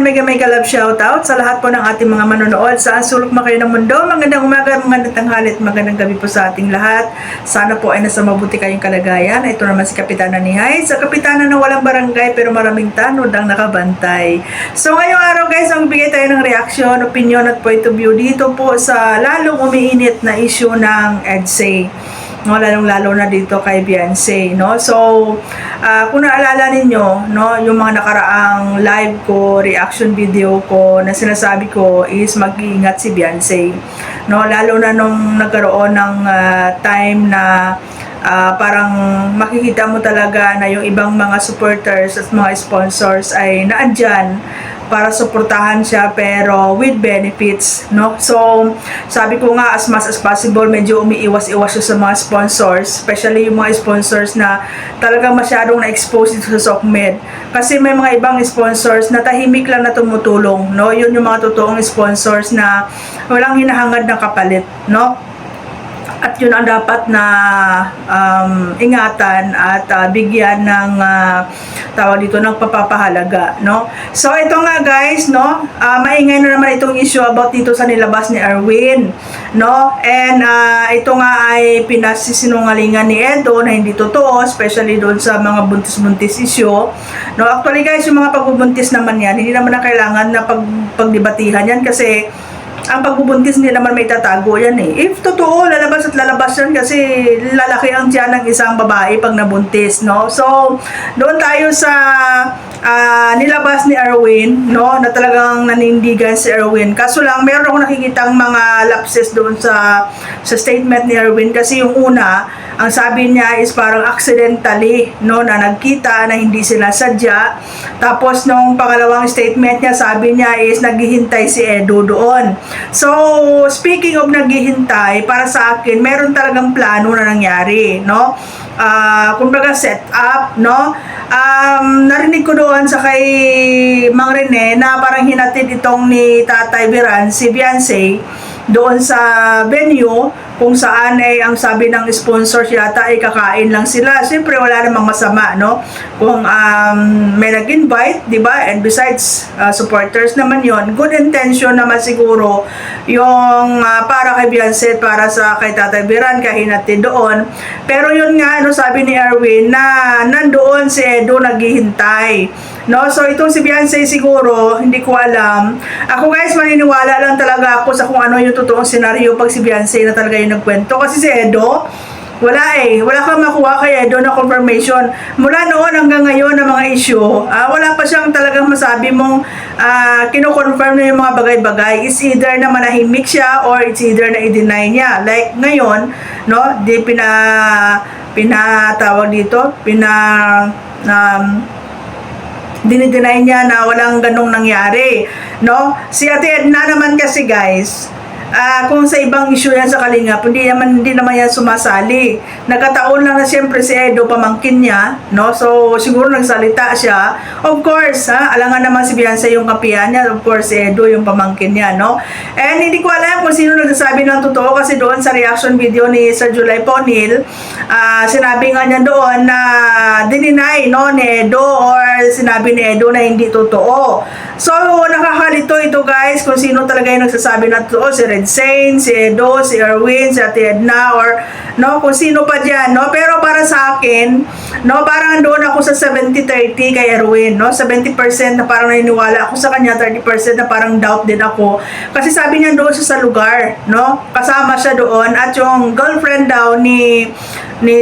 and mega love shoutout sa lahat po ng ating mga manonood saan sulok man kayo ng mundo. Magandang umaga, magandang tanghali at magandang gabi po sa ating lahat. Sana po ay nasa mabuti kayong kalagayan. Ito naman si Kapitana Nihay, sa Kapitana na walang barangay pero maraming tanod ang nakabantay. So ngayong araw guys, magbigay tayo ng reaction, opinion at point of view dito po sa lalong umiinit na issue ng EDSA. No, lalong-lalo na dito kay Beyonce, no? So, kung naalala ninyo, no, yung mga nakaraang live ko, reaction video ko na sinasabi ko is mag-iingat si Beyonce. No, lalo na nung nagkaroon ng time na parang makikita mo talaga na yung ibang mga supporters at mga sponsors ay naandyan para suportahan siya pero with benefits, no? So, sabi ko nga as much as possible medyo umiiwas-iwas siya sa mga sponsors, especially yung mga sponsors na talagang masyadong na-expose dito sa SOCMED. Kasi may mga ibang sponsors na tahimik lang na tumutulong, no? Yun yung mga totoong sponsors na walang hinahangad na kapalit, no? At yun ang dapat na ingatan at bigyan ng tawag dito ng papapahalaga, no? So ito nga guys, no, maingay na naman itong issue about dito sa nilabas ni Erwin, no? And ito nga ay pinasisinungalingan ni Edo na hindi totoo, especially doon sa mga buntis-buntis issue, no? Actually guys, yung mga pagbubuntis naman yan, hindi naman na kailangan na pagdebatihan yan kasi ang pagbubuntis hindi naman may tatago yan eh. If totoo, lalabas at lalabas yan kasi lalaki ang tiyan ng isang babae pag nabuntis, no? So, doon tayo sa nilabas ni Erwin, no? Na talagang nanindigan si Erwin. Kaso lang, meron akong nakikitang mga lapses doon sa statement ni Erwin kasi yung una, ang sabi niya is parang accidentally, no? Na nagkita na hindi sila sadya. Tapos, nung pangalawang statement niya, sabi niya is naghihintay si Edo doon. So, speaking of naghihintay, para sa akin, meron talagang plano na nangyari, no? Kumbaga set up, no? Narinig ko doon sa kay Mang Rene na parang hinatid itong ni Tatay Biran, si Beyonce, doon sa venue kung saan ay ang sabi ng sponsor yata ay kakain lang sila. Siyempre wala namang masama, no? Kung may nag-invite, di ba? And besides, supporters naman yon, good intention naman siguro yung para kay Beyonce, para sa kay Tatay Biran, kahinati doon. Pero yun nga, no, sabi ni Erwin na nandoon si Edo naghihintay. No, so itong si Beyonce siguro, hindi ko alam. Ako guys, maniniwala lang talaga ako sa kung ano yung totoong senaryo pag si Beyonce na talaga yung nagkwento. Kasi si Edo, wala eh. Wala kang makuha kay Edo na confirmation. Mula noon hanggang ngayon ng mga issue, wala pa siyang talagang masabi mong kino-confirm na yung mga bagay-bagay. It's either na manahimik siya or it's either na i-deny niya. Like ngayon, no, di pinatawag dito, dinideny niya na walang ganong nangyari, no? Si Ate Edna naman kasi guys, kung sa ibang issue yan sa Kalingap, hindi naman yan sumasali. Nagkataon lang na siyempre si Edo pamangkin niya, no? So siguro nagsalita siya. Of course, alangan naman si Beyonce yung kapihan niya. Of course, si Edo yung pamangkin niya, no? And hindi ko alam kung sino nagsasabi ng totoo kasi doon sa reaction video ni Sir July Ponil, sinabi nga niya doon na dininay, no, ni Edo, or sinabi ni Edo na hindi totoo. So nakakalito ito guys kung sino talaga yung nagsasabi na totoo, si Red Saint, si Edo, si Erwin, si Ate Edna, or no, kung sino pa dyan, no? Pero para sa akin, no, parang doon ako sa 70-30 kay Erwin, no? 70% na parang naniniwala ako sa kanya, 30% na parang doubt din ako. Kasi sabi niya doon siya sa lugar, no? Kasama siya doon at yung girlfriend daw ni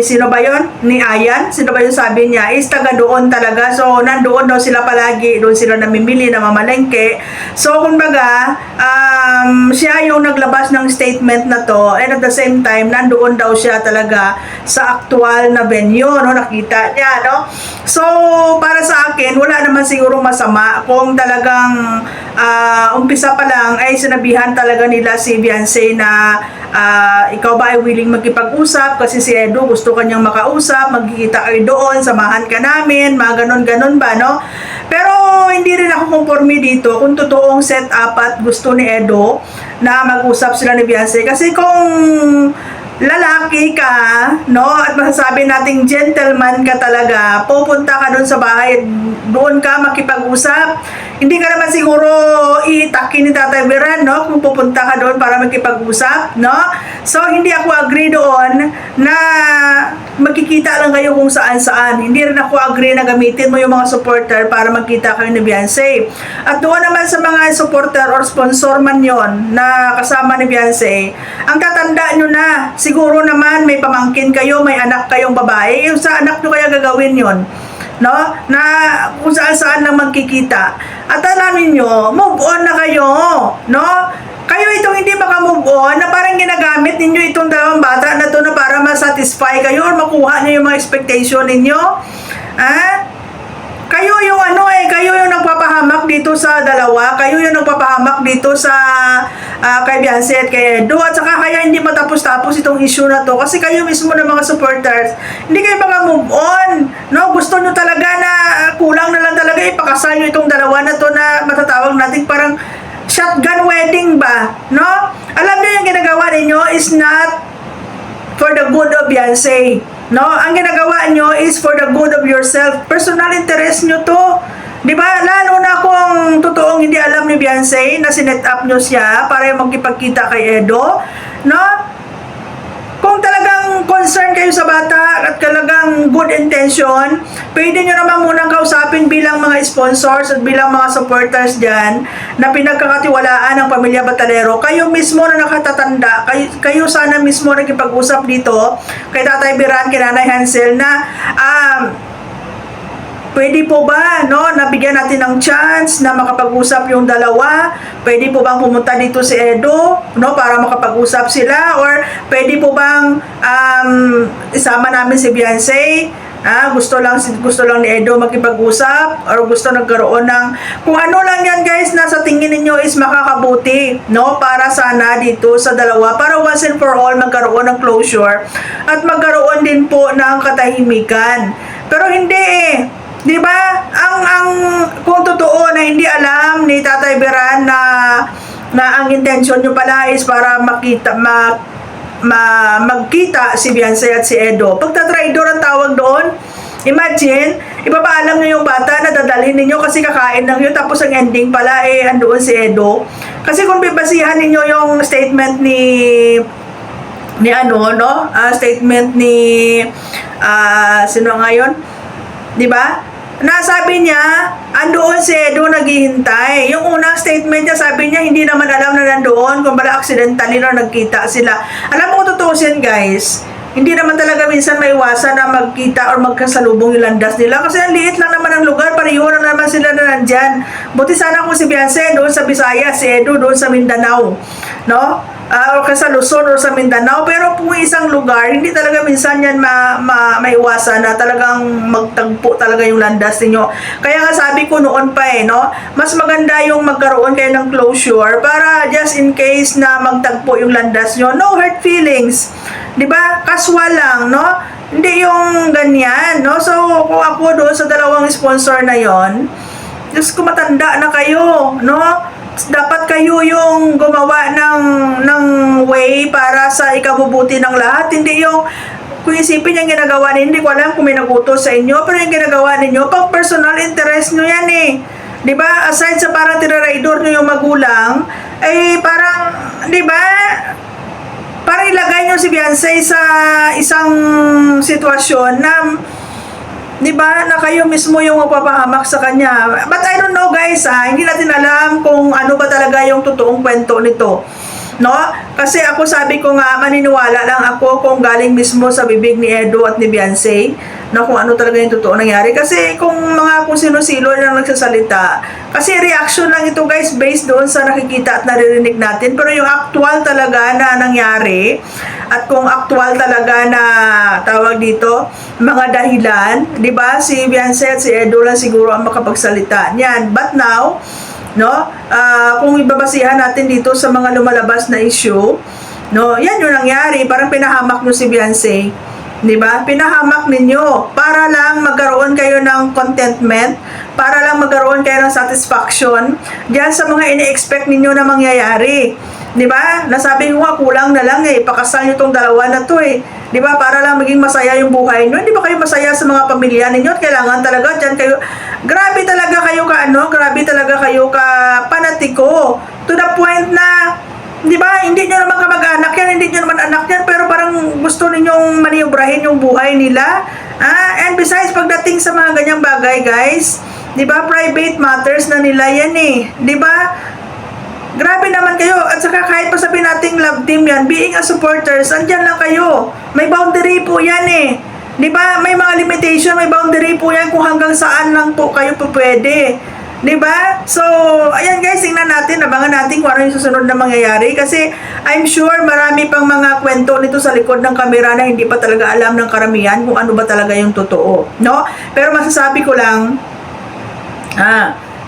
sino ba yun? Ni Ayan? Sino ba yun sabi niya? Is taga doon talaga. So, nandoon daw sila palagi. Doon sila namimili, namamalengke. So, kumbaga, siya yung naglabas ng statement na to. And at the same time, nandoon daw siya talaga sa actual na venue, no? Nakita niya, no? So, para sa akin, wala naman sigurong masama kung talagang umpisa pa lang ay sinabihan talaga nila si Beyonce na ikaw ba ay willing magkipag-usap kasi si Edo gusto kanyang makausap, magkikita kayo doon, samahan ka namin, mga ganon-ganon ba, no? Pero hindi rin ako conforme dito kung totoong set up at gusto ni Edo na mag-usap sila ni Beyonce. Kasi kung lalaki ka, no, at masasabi nating gentleman ka talaga, pupunta ka doon sa bahay, doon ka makipag-usap, hindi ka naman siguro iitakin ni Tatay Biran, no? Kung pupunta ka doon para magkipag-usap, no? So, hindi ako agree doon na magkikita lang kayo kung saan-saan. Hindi rin ako agree na gamitin mo yung mga supporter para magkita kayo ni Beyonce. At doon naman sa mga supporter or sponsor man yon na kasama ni Beyonce, ang tatanda nyo na, siguro naman may pamangkin kayo, may anak kayong babae, yung sa anak nyo kaya gagawin yon, no? Na kung saan-saan lang magkikita. At alamin nyo, move on na kayo, no? Kayo itong hindi maka-move on, na parang ginagamit ninyo itong dalawang bata na to na para ma-satisfy kayo or makuha nyo yung mga expectation ninyo. Kayo yung kayo yung nagpapahamak dito sa dalawa, kayo yung nagpapahamak dito sa kay Beyonce at kay Edo, at saka kaya hindi matapos-tapos itong issue na to kasi kayo mismo ng mga supporters, hindi kayo maka-move on, no? Gusto nyo talaga na kulang na lang talaga ipakasal nyo itong dalawa na to na matatawag natin parang shotgun wedding ba, no? Alam niyo yung ginagawa ninyo is not for the good of Beyonce, no? Ang ginagawa nyo is for the good of yourself. Personal interest nyo to. Di ba? Lalo na kung totoong hindi alam ni Beyonce na sinet up nyo siya para magkipagkita kay Edo, no? Kung talagang concern kayo sa bata at talagang good intention, pwede nyo naman munang kausapin bilang mga sponsors at bilang mga supporters dyan na pinagkakatiwalaan ng Pamilya Batalero. Kayo mismo na nakatatanda, kayo sana mismo nagkipag-usap dito kay Tatay Biran, kay Nanay Hansel na pwede po ba, no, nabigyan natin ng chance na makapag-usap yung dalawa? Pwede po bang pumunta dito si Edo, no, para makapag-usap sila? Or pwede po bang isama namin si Beyonce? Gusto lang ni Edo makipag-usap or gusto nagkaroon ng kung ano lang yan guys na sa tingin ninyo is makakabuti, no, para sana dito sa dalawa, para once and for all magkaroon ng closure at magkaroon din po ng katahimikan. Pero hindi di ba? Ang kung totoo na hindi alam ni Tatay Biran na ang intention nyo pala is para magkita si Beyonce at si Edo. Pagtatraidor ang tawag doon. Imagine, ipapaalam nyo yung bata na dadalhin ninyo kasi kakain lang yun, tapos ang ending pala andoon si Edo. Kasi kung bibasihan ninyo yung statement ni statement ni sino ngayon? Di ba? Nasabi niya, andoon si Edo naghihintay. Yung unang statement niya, sabi niya, hindi naman alam na nandoon, kung bala accidentally na nagkita sila. Alam mo kung totoo yan, guys, hindi naman talaga minsan maiwasan na magkita or magkasalubong yung landas nila kasi ang liit lang naman ang lugar, pareho na naman sila na nandyan. Buti sana kung si Beyonce doon sa Visayas, si Edo doon sa Mindanao, no? O sa Luzon o sa Mindanao, pero kung isang lugar, hindi talaga minsan yan maiwasan na talagang magtagpo talaga yung landas ninyo. Kaya nga sabi ko noon pa no, mas maganda yung magkaroon kayo ng closure para just in case na magtagpo yung landas nyo, no hurt feelings, di ba? Casual lang, no? Hindi yung ganyan, no? So, kung ako doon sa dalawang sponsor na yon, Diyos ko, matanda na kayo, no? Dapat kayo yung gumawa ng way para sa ikabubuti ng lahat. Hindi yung kung isipin yung ginagawa ninyo, hindi ko alam kung may nagutos sa inyo, pero yung ginagawa ninyo, pang personal interest nyo yan di ba? Aside sa parang tirarador nyo yung magulang, parang, di ba? Parang ilagay nyo si Beyonce sa isang sitwasyon na di ba, na kayo mismo yung magpapahamak sa kanya. But I don't know guys, hindi natin alam kung ano ba talaga yung totoong kwento nito, no? Kasi ako sabi ko nga, maniniwala lang ako kung galing mismo sa bibig ni Edo at ni Beyonce, no, kung ano talaga yung totoo nangyari. Kasi kung sino-sino lang nagsasalita, kasi reaction lang ito guys based doon sa nakikita at naririnig natin, pero yung actual talaga na nangyari at kung actual talaga na tawag dito mga dahilan, di ba, si Beyonce at si Edo lang siguro ang makapagsalita niyan. But now, no, kung ibabasihan natin dito sa mga lumalabas na issue, no, yan yung nangyari, parang pinahamak nyo si Beyonce, di ba? Pinahamak ninyo para lang magkaroon kayo ng contentment, para lang magkaroon kayo ng satisfaction diyan sa mga ini-expect ninyo na mangyayari. Di ba? Nasabi ko nga, kulang na lang pakasal nyo tong dalawa na to di ba? Para lang maging masaya yung buhay nyo. Hindi ba kayo masaya sa mga pamilya ninyo? At kailangan talaga dyan kayo, Grabe talaga kayo ka ano, grabe talaga kayo ka panatiko. To the point na, di ba, hindi nyo naman kamag-anak yan, hindi nyo naman anak yan, pero parang gusto ninyong maniobrahin yung buhay nila. And besides, pagdating sa mga ganyang bagay, guys, di ba, private matters na nila yan eh. Di ba? Grabe naman kayo. At saka kahit pa sabihin nating love team yan, being a supporters, andyan lang kayo. May boundary po yan eh. Di ba? May mga limitation, may boundary po yan kung hanggang saan lang po kayo po pwede. Di ba? So, ayan guys, tingnan natin, abangan natin kung ano yung susunod na mangyayari. Kasi I'm sure marami pang mga kwento nito sa likod ng kamera na hindi pa talaga alam ng karamihan kung ano ba talaga yung totoo. No? Pero masasabi ko lang,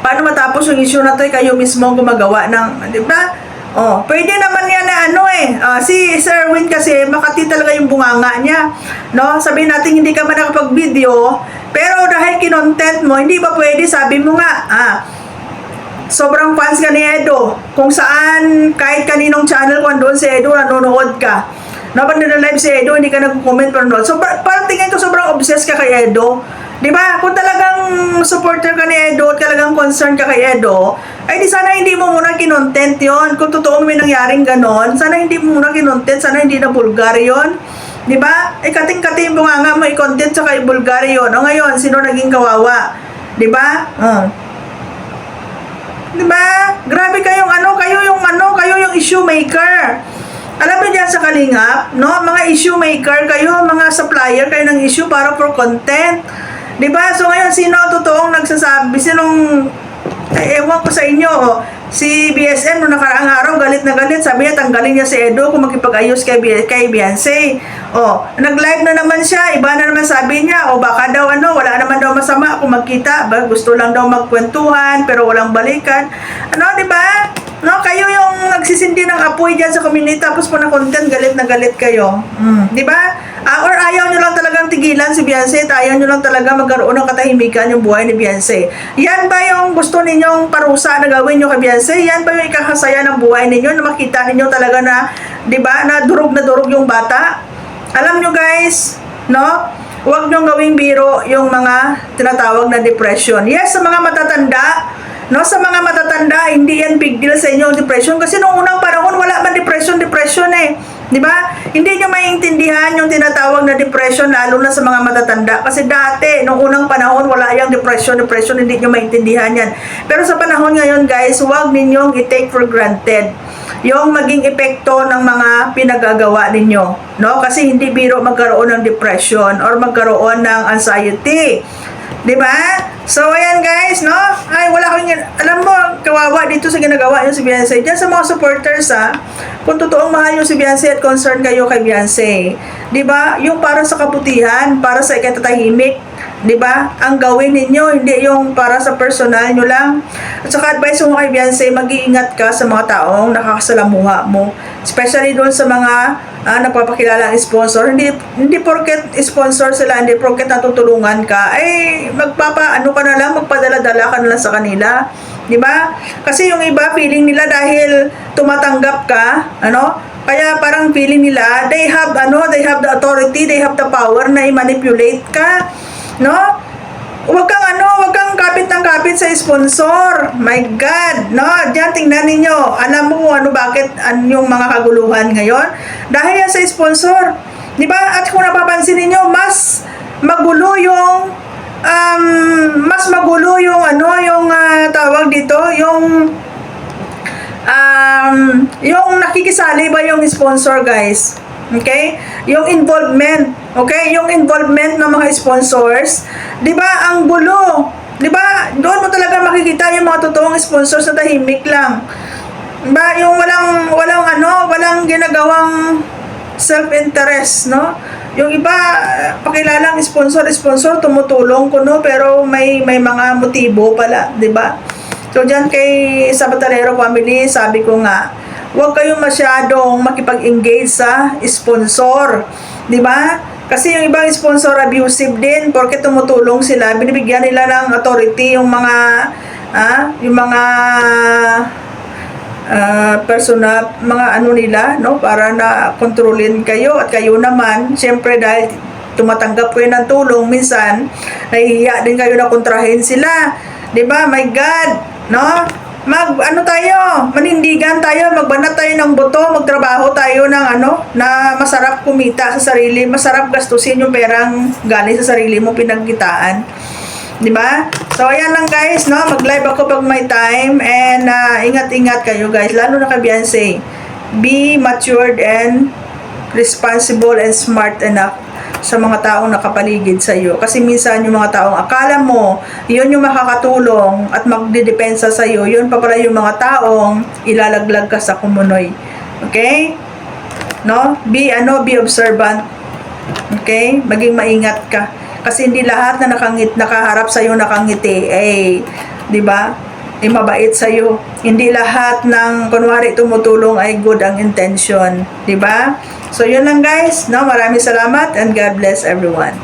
paano matapos yung issue na to, kayo mismo ang gumagawa ng, di ba? Oh, pwede naman yan na ano si Sir Erwin kasi makati talaga yung bunganga niya. No? Sabihin natin hindi ka man nakapag-video, pero dahil kinontent mo, hindi ba pwede, sabi mo nga, sobrang fans ka ni Edo. Kung saan, kahit kaninong channel, kung doon si Edo, nanonood ka. No, pag nila-live si Edo, hindi ka nag-comment pa noon. So, parang tingin ko sobrang obsessed ka kay Edo. Di ba? Kung talagang supporter ka ni Edo at talagang concerned ka kay Edo, ay di sana hindi mo muna kinontent yon. Kung totoo may nangyaring ganon, sana hindi mo muna kinontent, sana hindi na bulgar yon. Di ba? Kating-kating bunganga mo i-content sa kay bulgar yon. O ngayon, sino naging kawawa? Di ba? Di ba? Grabe kayong kayo yung issue maker. Alam niyo dyan sa Kalingap, no? Mga issue maker kayo, mga supplier kayo ng issue para for content. Diba? So ngayon, sino totoong nagsasabi? Sinong, ewan ko sa inyo, si BSM noong nakaraang araw, galit na galit, sabi niya, tanggalin niya si Edo kung makipag-ayos kay Beyonce. Nag-live na naman siya, iba na naman sabi niya, baka daw wala naman daw masama kung magkita, gusto lang daw magkwentuhan, pero walang balikan. Diba? No, kayo yung nagsisindi ng apoy dyan sa community, tapos po na content, galit na galit kayo. Di ba? Or ayaw nyo lang talagang tigilan si Beyonce at ayaw nyo lang talaga magkaroon ng katahimikan yung buhay ni Beyonce. Yan ba yung gusto ninyong parusa na gawin nyo kay Beyonce? Yan ba yung ikakasaya ng buhay ninyo na makita ninyo talaga na, di ba, na durog yung bata? Alam nyo guys, no? Huwag nyong gawing biro yung mga tinatawag na depression. Yes, sa mga matatanda, no, sa mga matatanda, hindi yan big deal sa inyo ang depression kasi noong unang panahon wala man depression eh. 'Di ba? Hindi niyo maiintindihan yung tinatawag na depression lalo na sa mga matatanda kasi dati noong unang panahon wala yang depression, hindi niyo maintindihan yan. Pero sa panahon ngayon, guys, huwag ninyong i-take for granted yung maging epekto ng mga pinagagawa ninyo, no? Kasi hindi biro magkaroon ng depression or magkaroon ng anxiety. Diba? So, ayan guys, no? Ay, wala kang, alam mo, kawawa dito sa ginagawa nyo si Beyonce. Diyan sa mga supporters, kung totoong mahal nyo si Beyonce at concerned kayo kay Beyonce. Diba? Yung para sa kabutihan, para sa ikatatahimik, diba? Ang gawin ninyo, hindi yung para sa personal nyo lang. At saka advice mo kay Beyonce, mag-iingat ka sa mga taong nakakasalamuha mo. Especially doon sa mga nagpapakilala ang sponsor. Hindi porket sponsor sila, hindi porket natutulungan ka, magpadala ka na lang sa kanila. Diba? Kasi yung iba, feeling nila dahil tumatanggap ka, kaya parang feeling nila, they have the authority, they have the power na i-manipulate ka, no? Huwag kang kapit ng kapit sa sponsor. My God, no? Diyan, tingnan ninyo. Alam mo bakit yung mga kaguluhan ngayon? Dahil yan sa sponsor. Di ba? At kung napapansin ninyo, mas magulo yung tawag dito, yung nakikisali ba yung sponsor, guys? Okay? Yung involvement. Okay? Yung involvement ng mga sponsors, 'di ba? Ang gulo. 'Di ba? Doon mo talaga makikita yung mga totoong sponsors na tahimik lang. 'Di ba? Yung walang ginagawang self-interest, no? Yung iba, pakilalang sponsor, tumutulong kuno pero may mga motibo pala, 'di ba? So diyan kay Sabatalero family, sabi ko nga, huwag kayong masyadong makipag-engage sa sponsor, 'di ba? Kasi yung ibang sponsor abusive din porque tumutulong sila, binibigyan nila ng authority yung mga personal, mga nila, no, para na kontrolin kayo at kayo naman, syempre dahil tumatanggap kayo ng tulong, minsan nahihiya din kayo na kontrahin sila. 'Di ba? My God, no? Manindigan tayo, magbanat tayo ng buto, magtrabaho tayo ng na masarap kumita sa sarili, masarap gastusin yung perang galing sa sarili mo pinagkitaan. 'Di ba? So ayan lang guys, no? Mag-live ako pag may time, and ingat-ingat kayo guys, lalo na kay Beyonce. Be matured and responsible and smart enough sa mga taong nakapaligid sa iyo. Kasi minsan yung mga taong akala mo, yun yung makakatulong at magdidepensa sa iyo, yun pa pala yung mga taong ilalaglag ka sa kumunoy. Okay? No? Be observant. Okay? Maging maingat ka. Kasi hindi lahat na nakaharap sa iyo nakangiti, 'di ba? Mabait sa iyo. Hindi lahat ng kunwari tumutulong ay good ang intention, 'di ba? So yun lang guys, no? Maraming salamat and God bless everyone.